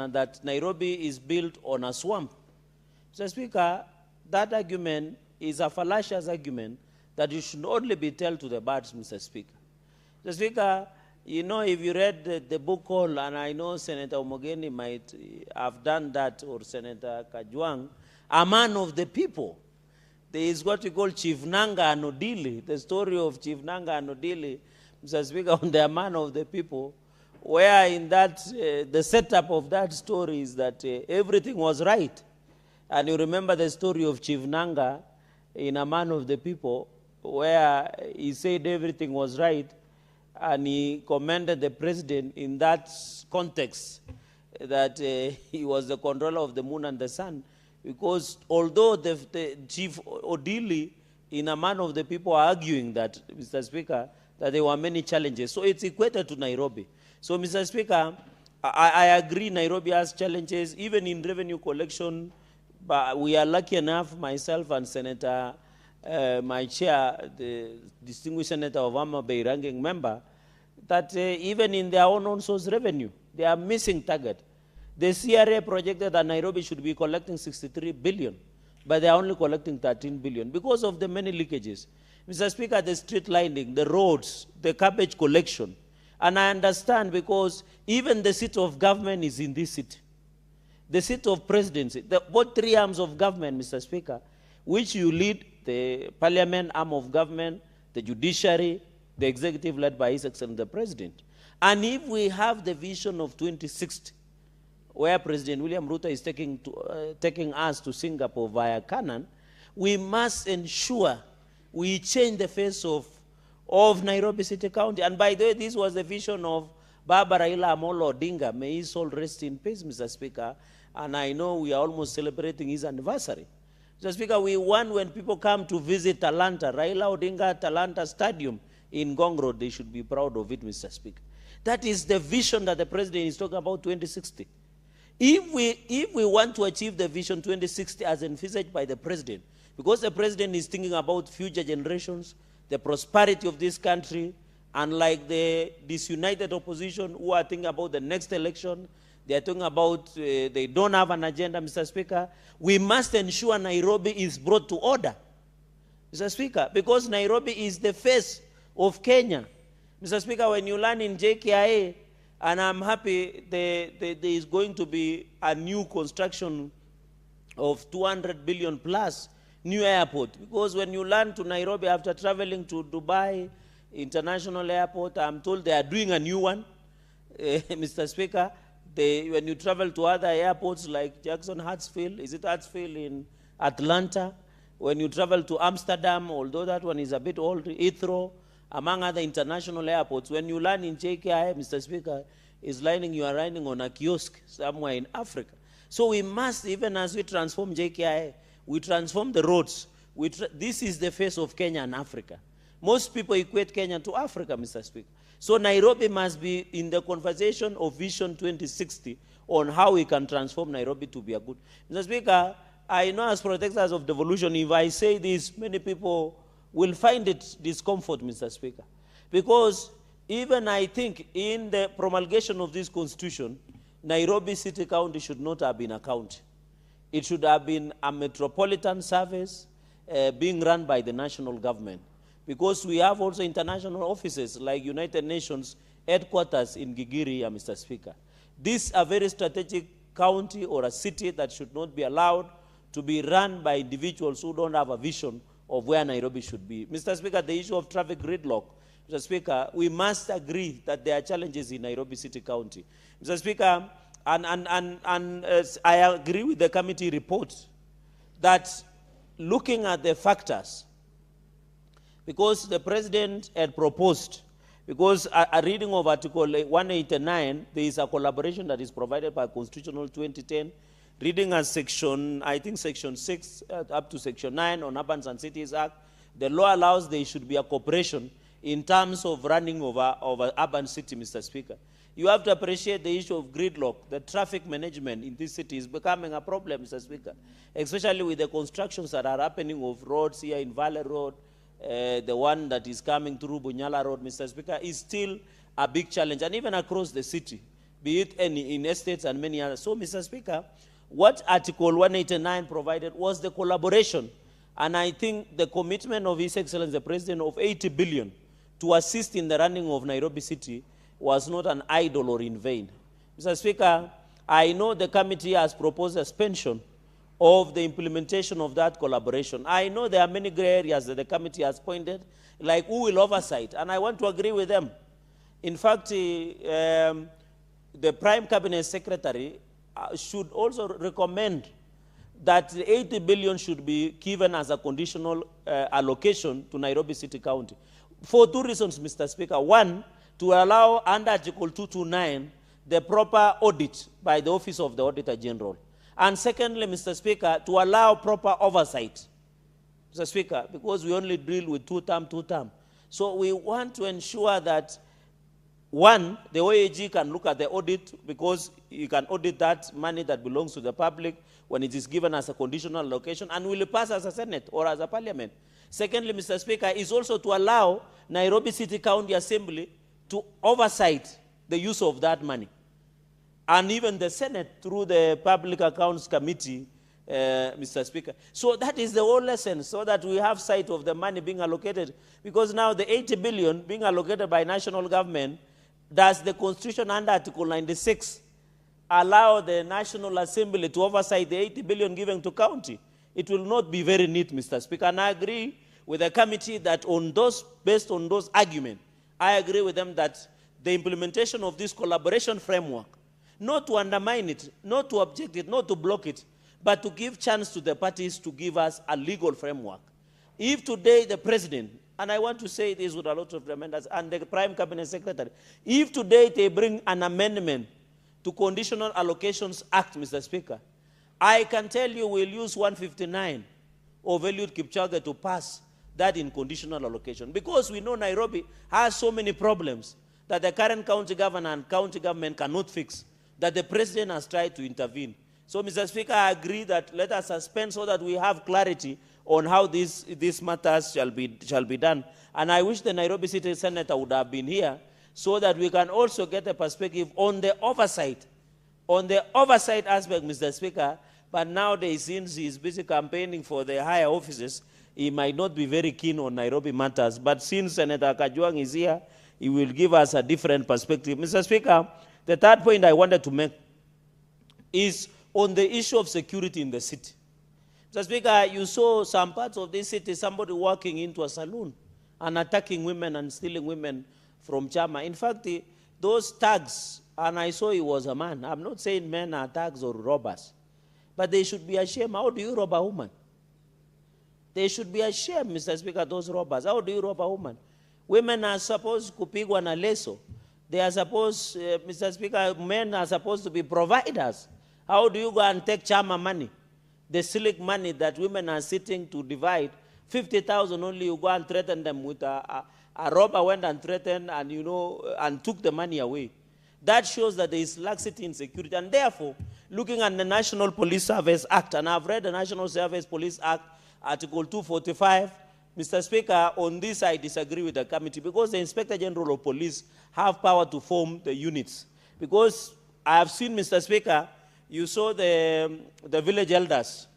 that Nairobi is built on a swamp. Mr. Speaker, that argument is a fallacious argument that you should only be told to the birds, Mr. Speaker. Mr. Speaker, you know, if you read the book called, and I know Senator Omogeni might have done that, or Senator Kajwang, A Man of the People. There is what we call Chief Nanga and Odili, the story of Chief Nanga and Odili, Mr. Speaker, on the Man of the People, where in that, the setup of that story is that everything was right. And you remember the story of Chief Nanga in A Man of the People, where he said everything was right, and he commended the president in that context, that he was the controller of the moon and the sun, because although the Chief Odili in A Man of the People are arguing that, Mr. Speaker, that there were many challenges. So it's equated to Nairobi. So, Mr. Speaker, I agree Nairobi has challenges, even in revenue collection. But we are lucky enough, myself and Senator, my chair, the distinguished Senator of Amma Bay, ranking member, that even in their own source revenue, they are missing target. The CRA projected that Nairobi should be collecting 63 billion, but they are only collecting 13 billion because of the many leakages. Mr. Speaker, the street lining, the roads, the garbage collection. And I understand because even the seat of government is in this city. The seat of presidency, both three arms of government, Mr. Speaker, which you lead, the parliament arm of government, the judiciary, the executive led by His Excellency the President. And if we have the vision of 2060, where President William Ruto is taking us to Singapore via Canaan, we must ensure we change the face of Nairobi City County. And by the way, this was the vision of Baba Raila Amolo Odinga. May his soul rest in peace, Mr. Speaker. And I know we are almost celebrating his anniversary. Mr. Speaker, we want when people come to visit Talanta, Raila Odinga Talanta Stadium in Ngong Road, they should be proud of it, Mr. Speaker. That is the vision that the President is talking about, 2060. If we want to achieve the vision 2060 as envisaged by the President, because the President is thinking about future generations, the prosperity of this country, unlike the disunited opposition who are thinking about the next election, they are talking about they don't have an agenda, Mr. Speaker. We must ensure Nairobi is brought to order, Mr. Speaker, because Nairobi is the face of Kenya. Mr. Speaker, when you learn in JKIA, and I'm happy there is going to be a new construction of 200 billion plus new airport, because when you land to Nairobi after traveling to Dubai International Airport, I'm told they are doing a new one, Mr. Speaker. When you travel to other airports like Jackson Hartsfield, is it Hartsfield in Atlanta? When you travel to Amsterdam, although that one is a bit old, Heathrow, among other international airports, when you land in JKI, Mr. Speaker, you are landing on a kiosk somewhere in Africa. So we must, even as we transform JKI, we transform the roads. This is the face of Kenya and Africa. Most people equate Kenya to Africa, Mr. Speaker. So Nairobi must be in the conversation of Vision 2060 on how we can transform Nairobi to be a good. Mr. Speaker, I know as protectors of devolution, if I say this, many people will find it discomfort, Mr. Speaker. Because even I think in the promulgation of this constitution, Nairobi City County should not have been a county. It should have been a metropolitan service being run by the national government. Because we have also international offices like United Nations headquarters in Gigiri, Mr. Speaker. This is a very strategic county or a city that should not be allowed to be run by individuals who don't have a vision of where Nairobi should be. Mr. Speaker, the issue of traffic gridlock, Mr. Speaker, we must agree that there are challenges in Nairobi City County. Mr. Speaker, I agree with the committee report that looking at the factors, because the President had proposed, because a reading of Article 189, there is a collaboration that is provided by Constitutional 2010, reading as section, I think section 6 up to section 9 on Urban and Cities Act, the law allows there should be a cooperation in terms of running over urban city, Mr. Speaker. You have to appreciate the issue of gridlock. The traffic management in this city is becoming a problem, Mr. Speaker, especially with the constructions that are happening of roads here in Valley Road, the one that is coming through Bunyala Road, Mr. Speaker, is still a big challenge, and even across the city. be it in estates and many others. So, Mr. Speaker, what Article 189 provided was the collaboration, and I think the commitment of His Excellency the President of 80 billion to assist in the running of Nairobi City was not an idle or in vain. Mr. Speaker, I know the committee has proposed a suspension of the implementation of that collaboration. I know there are many gray areas that the committee has pointed, like who will oversight, and I want to agree with them. In fact, the Prime Cabinet Secretary should also recommend that the 80 billion should be given as a conditional allocation to Nairobi City County. For two reasons, Mr. Speaker. One, to allow under Article 229 the proper audit by the Office of the Auditor General. And secondly, Mr. Speaker, to allow proper oversight, Mr. Speaker, because we only deal with two-term. So we want to ensure that, one, the OAG can look at the audit, because you can audit that money that belongs to the public when it is given as a conditional allocation and will pass as a Senate or as a Parliament. Secondly, Mr. Speaker, is also to allow Nairobi City County Assembly to oversight the use of that money. And even the Senate through the Public Accounts Committee, Mr. Speaker. So that is the whole lesson, so that we have sight of the money being allocated. Because now the 80 billion being allocated by national government, does the Constitution under Article 96 allow the National Assembly to oversight the 80 billion given to county? It will not be very neat, Mr. Speaker. And I agree with the committee that on those, based on those arguments, I agree with them that the implementation of this collaboration framework, not to undermine it, not to object it, not to block it, but to give chance to the parties to give us a legal framework. If today the President, and I want to say this with a lot of reminders, and the Prime Cabinet Secretary, if today they bring an amendment to Conditional Allocations Act, Mr. Speaker, I can tell you we'll use 159 of Eliud Kipchoge to pass that in conditional allocation. Because we know Nairobi has so many problems that the current county governor and county government cannot fix, that the President has tried to intervene. So, Mr. Speaker, I agree that let us suspend so that we have clarity on how these matters shall be done. And I wish the Nairobi City Senator would have been here so that we can also get a perspective on the oversight aspect, Mr. Speaker. But nowadays, since he is busy campaigning for the higher offices, he might not be very keen on Nairobi matters. But since Senator Kajwang is here, he will give us a different perspective. Mr. Speaker, the third point I wanted to make is on the issue of security in the city. Mr. Speaker, you saw some parts of this city, somebody walking into a saloon and attacking women and stealing women from Chama. In fact, those thugs, and I saw he was a man. I'm not saying men are thugs or robbers, but they should be ashamed. How do you rob a woman? They should be ashamed, Mr. Speaker, those robbers. How do you rob a woman? Women are supposed to kupigwa na leso. They are supposed, Mr. Speaker, men are supposed to be providers. How do you go and take Chama money? The silk money that women are sitting to divide, 50,000 only, you go and threaten them with a robber went and threatened and, and took the money away. That shows that there is laxity in security. And therefore, looking at the National Police Service Act, and I've read the National Service Police Act, Article 245, Mr. Speaker, on this I disagree with the committee because the Inspector General of Police have power to form the units. Because I have seen, Mr. Speaker, you saw the village elders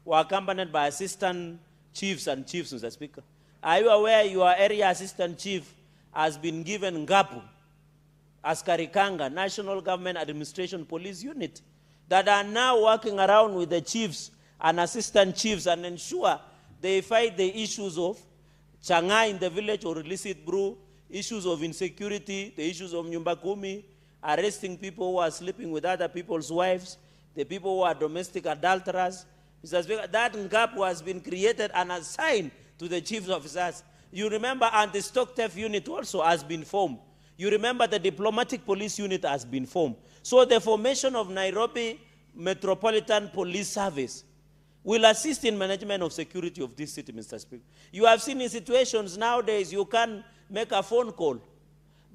were accompanied by assistant chiefs and chiefs, Mr. Speaker. Are you aware your area assistant chief has been given Ngapu as Karikanga, National Government Administration Police Unit, that are now working around with the chiefs and assistant chiefs and ensure they fight the issues of changa in the village or illicit brew, issues of insecurity, the issues of nyumba kumi, arresting people who are sleeping with other people's wives, the people who are domestic adulterers. Mr. Speaker, that Ngapu has been created and assigned to the chief officers. You remember, and the stock theft unit also has been formed. You remember the diplomatic police unit has been formed. So the formation of Nairobi Metropolitan Police Service will assist in management of security of this city, Mr. Speaker. You have seen in situations nowadays you can make a phone call.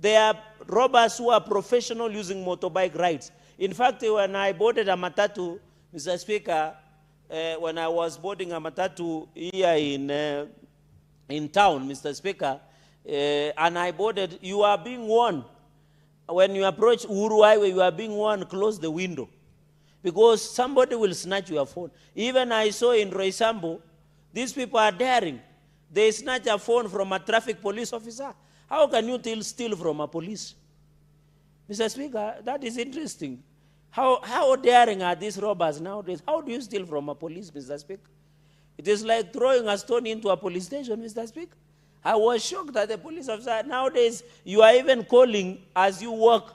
There are robbers who are professional using motorbike rides. In fact, when I boarded a matatu, Mr. Speaker, when I was boarding a matatu here in town, Mr. Speaker, and I boarded, you are being warned when you approach Uhuru Highway, you are being warned, close the window. Because somebody will snatch your phone. Even I saw in Roysambu, these people are daring. They snatch a phone from a traffic police officer. How can you steal from a police? Mr. Speaker, that is interesting. How daring are these robbers nowadays? How do you steal from a police, Mr. Speaker? It is like throwing a stone into a police station, Mr. Speaker. I was shocked that the police officer, nowadays, you are even calling as you walk.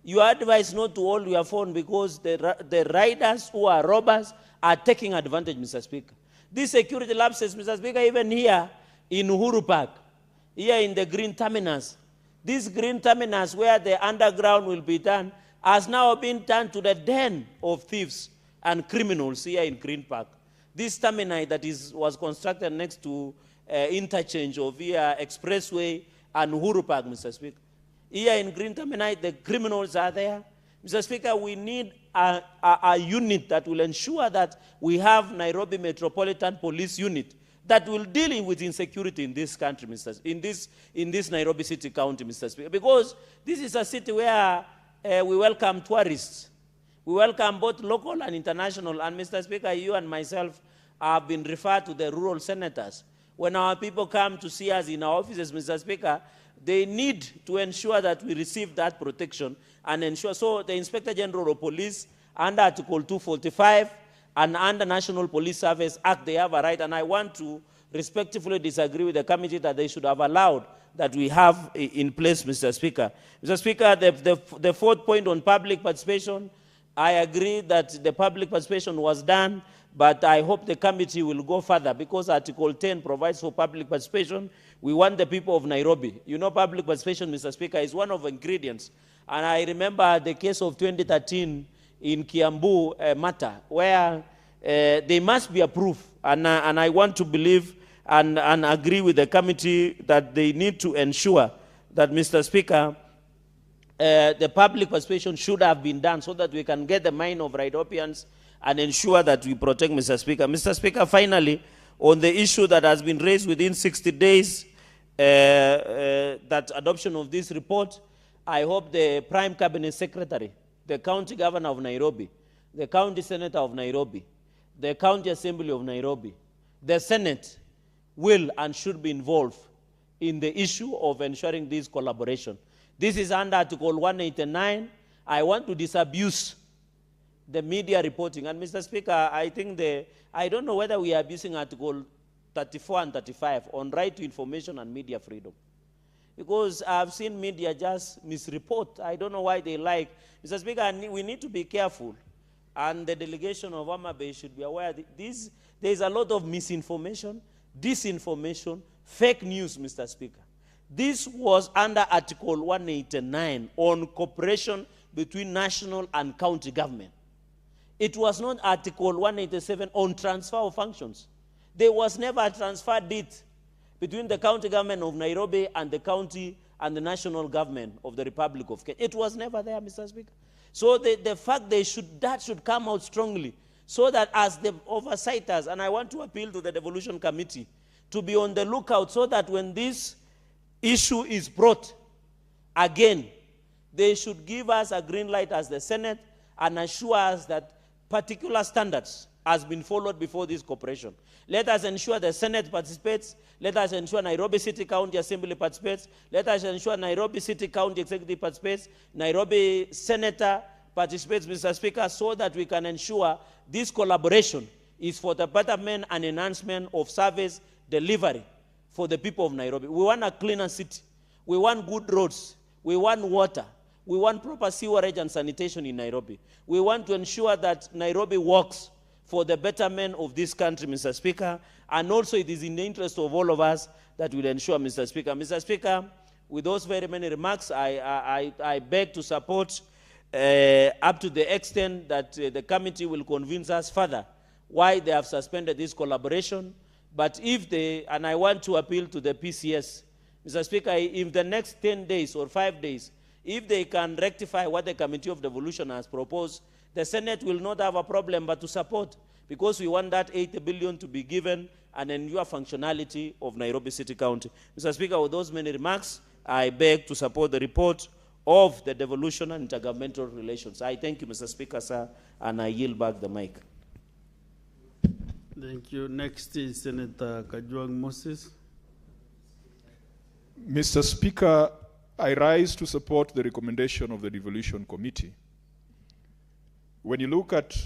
You are advised not to hold your phone because the riders who are robbers are taking advantage, Mr. Speaker. These security lapses, Mr. Speaker, even here in Uhuru Park, here in the green terminus, this green terminus where the underground will be done has now been turned to the den of thieves and criminals here in Green Park. This terminal that was constructed next to interchange of here Expressway and Uhuru Park, Mr. Speaker. Here in Green Terminal, the criminals are there. Mr. Speaker, we need a unit that will ensure that we have Nairobi Metropolitan Police Unit that will deal with insecurity in this country, in this Nairobi City County, Mr. Speaker. Because this is a city where we welcome tourists. We welcome both local and international. And Mr. Speaker, you and myself have been referred to the rural senators. When our people come to see us in our offices, Mr. Speaker, they need to ensure that we receive that protection and ensure. So the Inspector General of Police, under Article 245 and under National Police Service Act, they have a right. And I want to respectfully disagree with the committee that they should have allowed that we have in place, Mr. Speaker. Mr. Speaker, the fourth point on public participation, I agree that the public participation was done, but I hope the committee will go further because Article 10 provides for public participation. We want the people of Nairobi. You know, public participation, Mr. Speaker, is one of the ingredients. And I remember the case of 2013 in Kiambu matter, where they must be approved. And I want to believe and agree with the committee that they need to ensure that, Mr. Speaker, the public participation should have been done so that we can get the mind of Nairobians and ensure that we protect, Mr. Speaker. Mr. Speaker, finally, on the issue that has been raised within 60 days, that adoption of this report, I hope the Prime Cabinet Secretary, the County Governor of Nairobi, the County Senator of Nairobi, the County Assembly of Nairobi, the Senate will and should be involved in the issue of ensuring this collaboration. This is under Article 189. I want to disabuse the media reporting. And Mr. Speaker, I think I don't know whether we are abusing Article 34 and 35 on right to information and media freedom. Because I've seen media just misreport. I don't know why they like. Mr. Speaker, we need to be careful. And the delegation of Amabe should be aware that there's a lot of misinformation, disinformation, fake news, Mr. Speaker. This was under Article 189 on cooperation between national and county government. It was not Article 187 on transfer of functions. There was never a transfer deed between the county government of Nairobi and the county and the national government of the Republic of Kenya. It was never there, Mr. Speaker. So the fact that should come out strongly so that as the oversighters, and I want to appeal to the Devolution Committee to be on the lookout so that when this issue is brought again, they should give us a green light as the Senate and assure us that particular standards has been followed before this cooperation. Let us ensure the Senate participates. Let us ensure Nairobi City County Assembly participates. Let us ensure Nairobi City County Executive participates. Nairobi Senator participates, Mr. Speaker, so that we can ensure this collaboration is for the betterment and enhancement of service delivery for the people of Nairobi. We want a cleaner city. We want good roads. We want water. We want proper sewerage and sanitation in Nairobi. We want to ensure that Nairobi works for the betterment of this country, Mr. Speaker, and also it is in the interest of all of us that will ensure, Mr. Speaker. Mr. Speaker, with those very many remarks, I beg to support up to the extent that the committee will convince us further why they have suspended this collaboration. But if they, and I want to appeal to the PCS, Mr. Speaker, if the next 10 days or 5 days, if they can rectify what the Committee of Devolution has proposed, the Senate will not have a problem but to support, because we want that 80 billion to be given and ensure functionality of Nairobi City County. Mr. Speaker, with those many remarks, I beg to support the report of the devolution and intergovernmental relations. I thank you, Mr. Speaker, sir, and I yield back the mic. Thank you. Next is Senator Kajwang Moses. Mr. Speaker, I rise to support the recommendation of the Devolution Committee. When you look at